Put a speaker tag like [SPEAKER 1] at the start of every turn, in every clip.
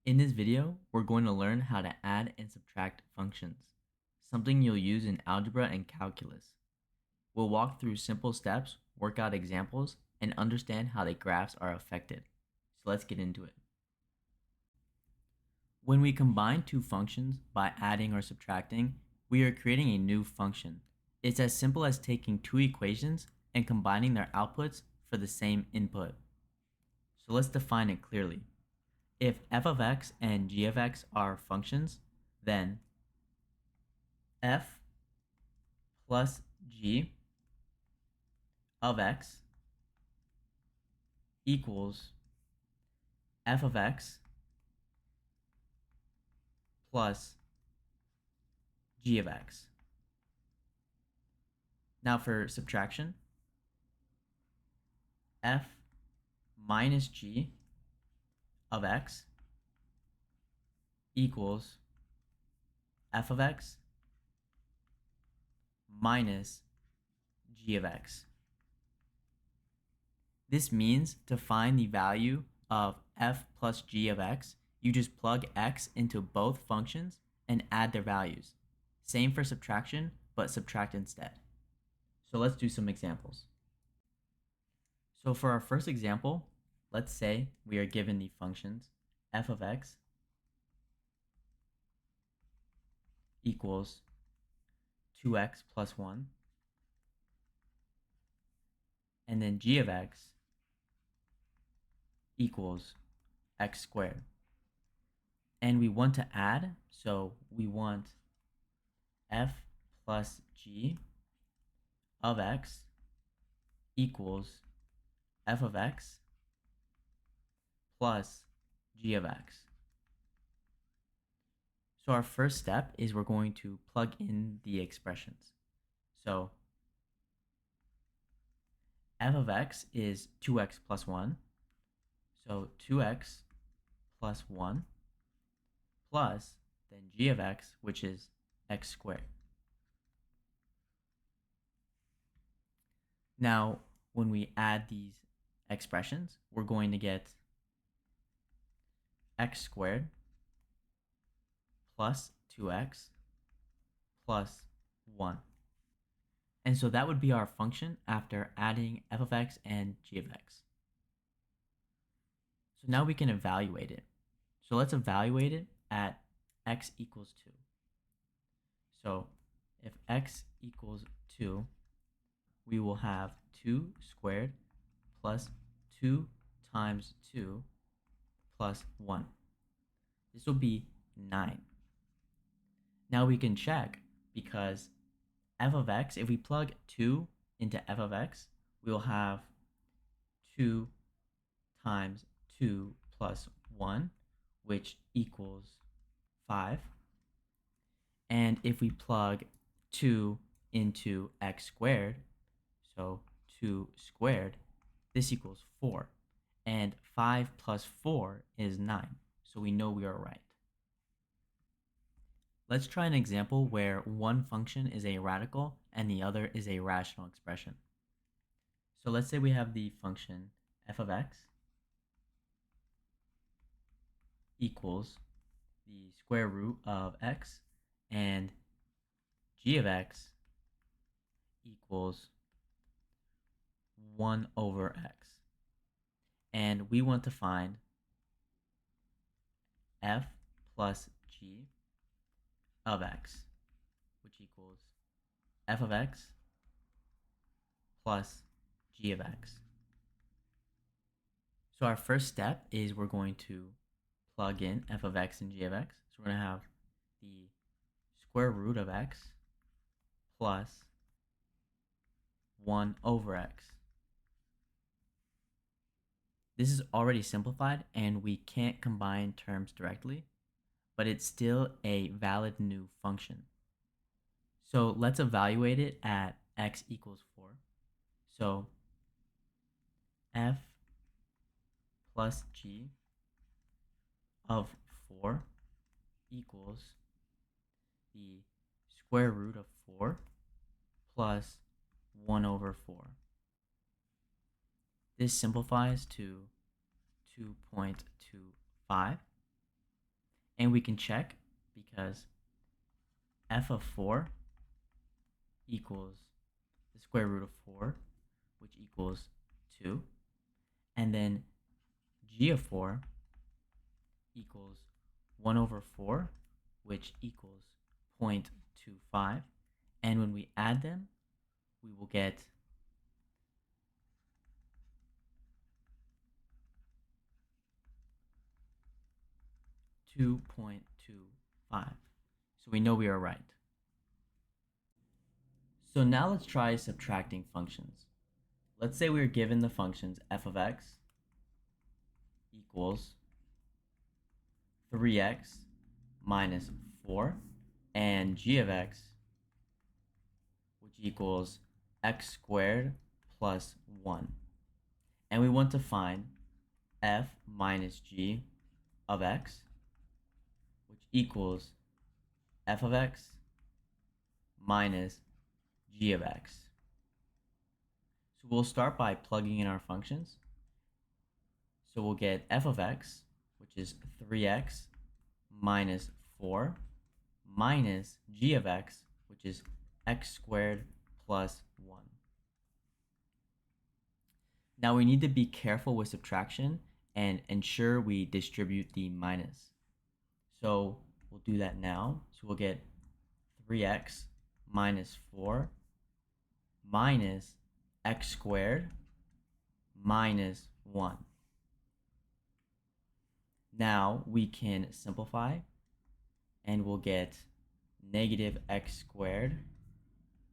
[SPEAKER 1] In this video, we're going to learn how to add and subtract functions, something you'll use in algebra and calculus. We'll walk through simple steps, work out examples, and understand how the graphs are affected. So let's get into it. When we combine two functions by adding or subtracting, we are creating a new function. It's as simple as taking two equations and combining their outputs for the same input. So let's define it clearly. If f of x and g of x are functions, then f plus g of x equals f of x plus g of x. Now for subtraction, f minus g of x equals f of x minus g of x. This means to find the value of f plus g of x, you just plug x into both functions and add their values. Same for subtraction, but subtract instead. So let's do some examples. So for our first example, let's say we are given the functions f of x equals 2x plus 1, and then g of x equals x squared. And we want to add, so we want f plus g of x equals f of x plus g of x. So our first step is we're going to plug in the expressions. So f of x is 2x plus 1. So 2x plus 1 plus then g of x, which is x squared. Now, when we add these expressions, we're going to get x squared plus 2x plus 1. And so that would be our function after adding f of x and g of x. So now we can evaluate it. So let's evaluate it at x equals 2. So if x equals 2, we will have 2 squared plus 2 times 2 plus 1. This will be 9. Now we can check because f of x, if we plug 2 into f of x, we will have 2 times 2 plus 1, which equals 5. And if we plug 2 into x squared, so 2 squared, this equals 4. And 5 plus 4 is 9. So we know we are right. Let's try an example where one function is a radical and the other is a rational expression. So let's say we have the function f of x equals the square root of x and g of x equals 1 over x. And we want to find f plus g of x, which equals f of x plus g of x. So our first step is we're going to plug in f of x and g of x. So we're going to have the square root of x plus 1 over x. This is already simplified and we can't combine terms directly, but it's still a valid new function. So let's evaluate it at x equals 4. So f plus g of 4 equals the square root of 4 plus 1 over 4. This simplifies to 2.25. And we can check because f of 4 equals the square root of 4, which equals 2. And then g of 4 equals 1 over 4, which equals 0.25. And when we add them, we will get 2.25. So we know we are right. So now let's try subtracting functions. Let's say we're given the functions f of x equals 3x minus 4 and g of x, which equals x squared plus 1. And we want to find f minus g of x, which equals f of x minus g of x. So we'll start by plugging in our functions. So we'll get f of x, which is 3x minus 4, minus g of x, which is x squared plus 1. Now we need to be careful with subtraction and ensure we distribute the minus. So we'll do that now. So we'll get 3x minus 4 minus x squared minus 1. Now we can simplify and we'll get negative x squared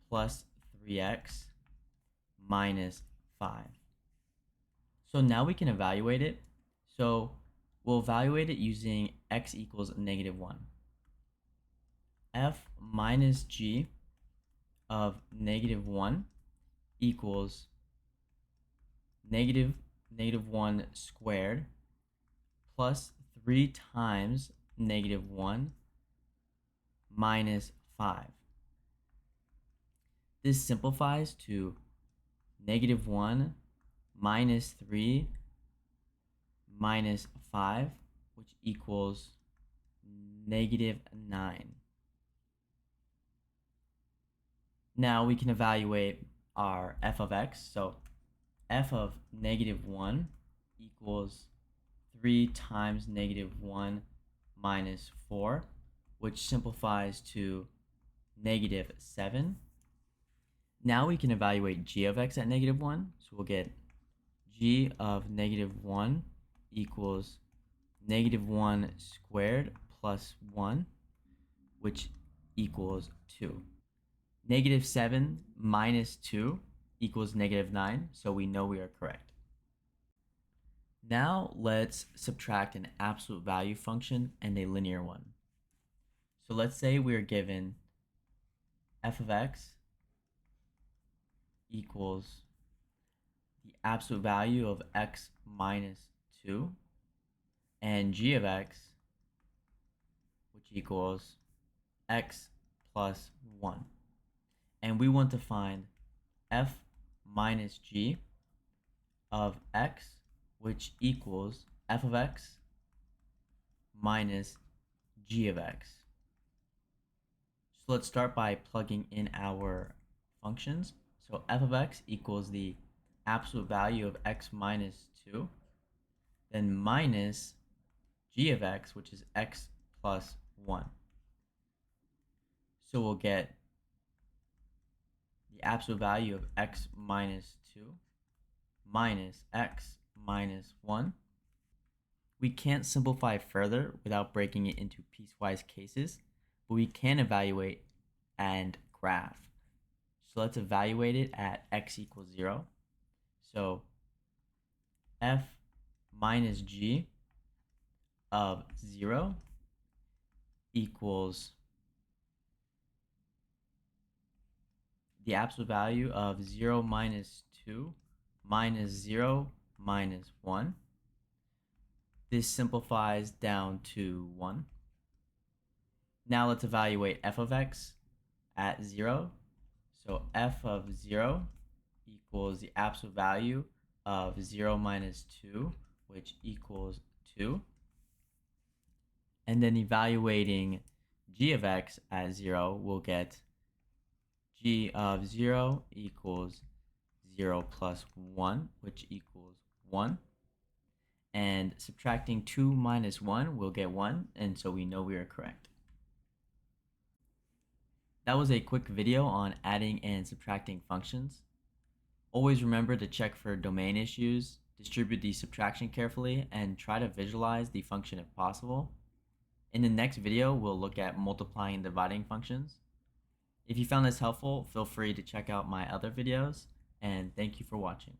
[SPEAKER 1] plus 3x minus 5. So now we can evaluate it. So we'll evaluate it using x equals negative 1. F minus g of negative 1 equals negative 1 squared plus 3 times negative 1 minus 5. This simplifies to negative 1 minus 3 minus 5, which equals negative 9. Now we can evaluate our f of x. So f of negative 1 equals 3 times negative 1 minus 4, which simplifies to negative 7. Now we can evaluate g of x at negative 1. So we'll get g of negative 1 equals negative 1 squared plus 1, which equals 2. Negative 7 minus 2 equals negative 9, so we know we are correct. Now let's subtract an absolute value function and a linear one. So let's say we're given f of x equals the absolute value of x minus 2 and g of x, which equals x plus 1. And we want to find f minus g of x, which equals f of x minus g of x. So let's start by plugging in our functions. So f of x equals the absolute value of x minus 2, then minus g of x, which is x plus 1. So we'll get the absolute value of x minus 2 minus x minus 1. We can't simplify further without breaking it into piecewise cases, but we can evaluate and graph. So let's evaluate it at x equals 0. So f minus g of 0 equals the absolute value of 0 minus 2 minus 0 minus 1. This simplifies down to 1. Now let's evaluate f of x at 0. So f of 0 equals the absolute value of 0 minus 2, which equals 2. and then evaluating g of x at 0, we'll get g of 0 equals 0 plus 1, which equals 1. And subtracting 2 minus 1, we'll get 1, and so we know we are correct. That was a quick video on adding and subtracting functions. Always remember to check for domain issues, distribute the subtraction carefully, and try to visualize the function if possible. In the next video, we'll look at multiplying and dividing functions. If you found this helpful, feel free to check out my other videos, and thank you for watching.